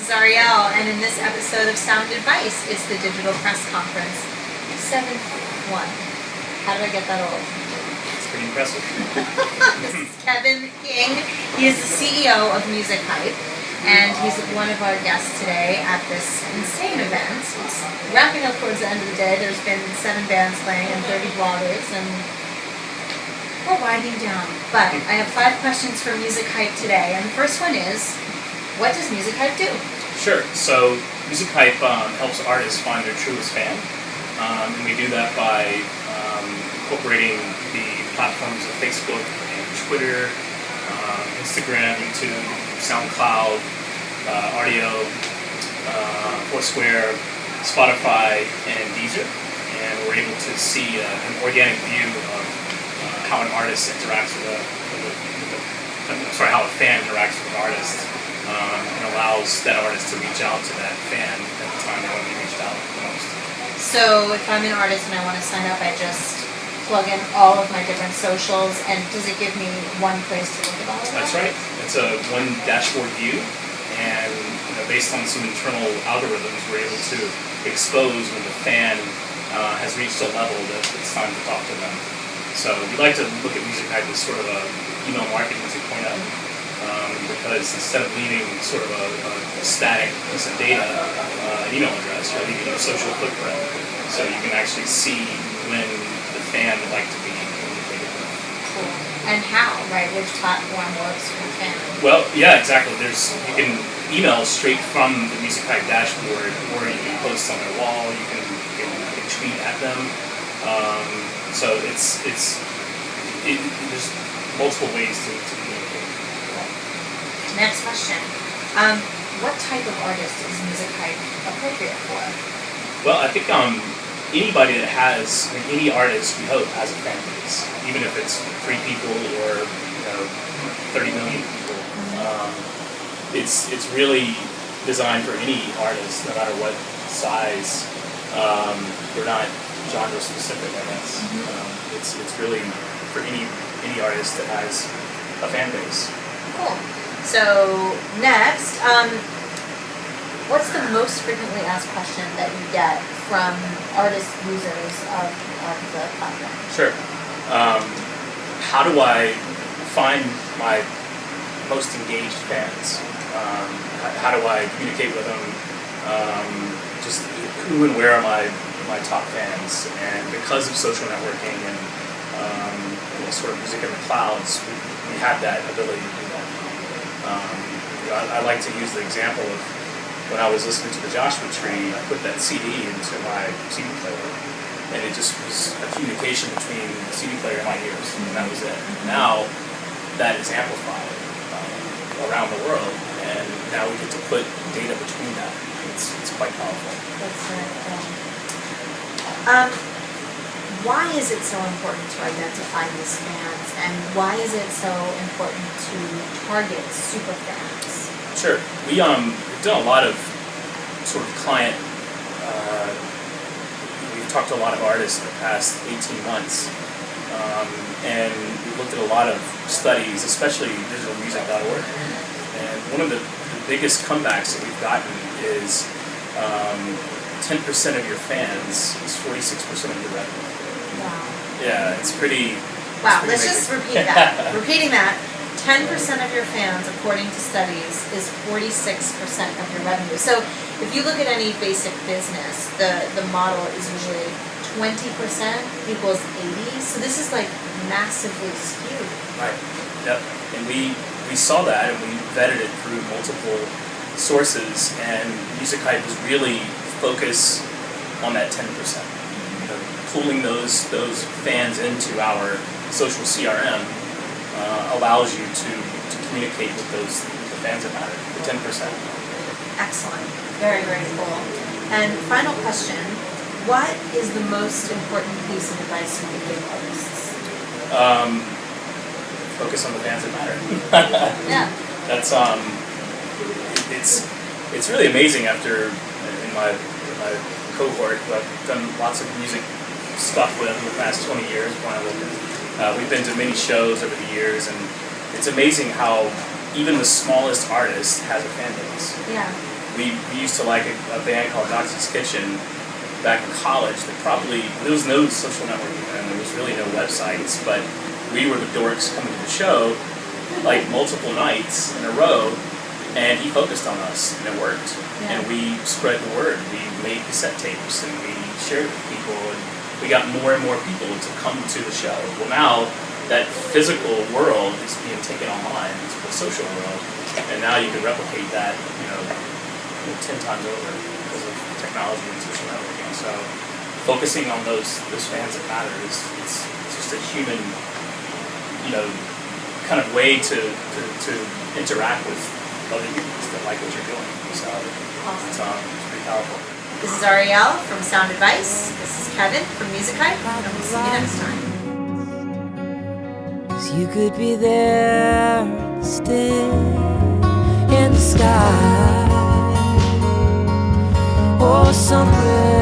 is Ariel, and in this episode of Sound Advice, it's the Digital Press Conference 7th one. How did I get that old? It's pretty impressive. This is Kevin King. He is the CEO of MusicHype, and he's one of our guests today at this insane event. It's wrapping up towards the end of the day. There's been 7 bands playing and 30 bloggers, and we're winding down. But I have 5 questions for MusicHype today, and the first one is, what does MusicHype do? Sure. So MusicHype helps artists find their truest fan, and we do that by incorporating the platforms of Facebook and Twitter, Instagram, YouTube, SoundCloud, Ariel, Foursquare, Spotify, and Deezer, and we're able to see an organic view of how an artist interacts with how a fan interacts with an artist, and allows that artist to reach out to that fan at the time they want to be reached out the most. So if I'm an artist and I want to sign up, I just plug in all of my different socials, and does it give me one place to look at all of that? That's right. It's a one dashboard view, and based on some internal algorithms, we're able to expose when the fan has reached a level that it's time to talk to them. So we like to look at MusicHype as sort of a email marketing 2.0, because instead of leaving sort of a static piece of data, an email address, you're leaving a social footprint, so you can actually see when the fan would like to be communicated with. Cool. And how, right? Which platform works for the fan? Well, yeah, exactly. You can email straight from the MusicHype dashboard, or you can post on their wall. You can tweet at them. So there's multiple ways to communicate. Next question. What type of artist is MusicHype appropriate for? Well, I think anybody that has, any artist, we hope, has a fan base, even if it's 3 people or 30 million people. It's really designed for any artist, no matter what size. We're not genre specific, I guess. It's really for any artist that has a fan base. Cool. So next, what's the most frequently asked question that you get from artist users of the platform? Sure. How do I find my most engaged fans? How do I communicate with them? Just who and where are my top fans? And because of social networking and sort of music in the clouds, we have that ability to do that. I like to use the example of when I was listening to the Joshua Tree, I put that CD into my CD player, and it just was a communication between the CD player and my ears, and that was it. Now that is amplified around the world, and now we get to put data between that. It's quite powerful. That's right. Why is it so important to identify these fans, and why is it so important to target super fans? Sure. We've done a lot of sort of client, we've talked to a lot of artists in the past 18 months, and we've looked at a lot of studies, especially digitalmusic.org, and one of the biggest comebacks that we've gotten is 10% of your fans is 46% of your revenue. Wow. Yeah, it's pretty... Wow, it's pretty let's amazing. just repeat that. Repeating that, 10% of your fans, according to studies, is 46% of your revenue. So if you look at any basic business, the model is usually 20% equals 80. So this is like massively skewed. Right. Yep. And we saw that, and we vetted it through multiple sources, and MusicHype was really focused on that 10%. Pulling those fans into our social CRM allows you to communicate with the fans that matter, the 10%. Excellent. Very, very cool. And final question, what is the most important piece of advice you could give artists? Focus on the fans that matter. Yeah. That's it's really amazing after in my cohort who I've done lots of music stuff with in the past 20 years. We've been to many shows over the years, and it's amazing how even the smallest artist has a fan base. Yeah. we used to like a band called Doxy's Kitchen back in college. There was no social networking and there was really no websites, but we were the dorks coming to the show like multiple nights in a row, and he focused on us, and it worked. Yeah. And we spread the word. We made cassette tapes and we shared it with people, and we got more and more people to come to the show. Well, now that physical world is being taken online into the social world, and now you can replicate that, 10 times over because of technology and social networking. So focusing on those fans that matter it's just a human, kind of way to interact with other humans that like what you're doing. So Awesome. It's pretty powerful. This is Ariel from Sound Advice. This is Kevin from MusicHype, and we'll see you next time. 'Cause you could be there still in the sky or somewhere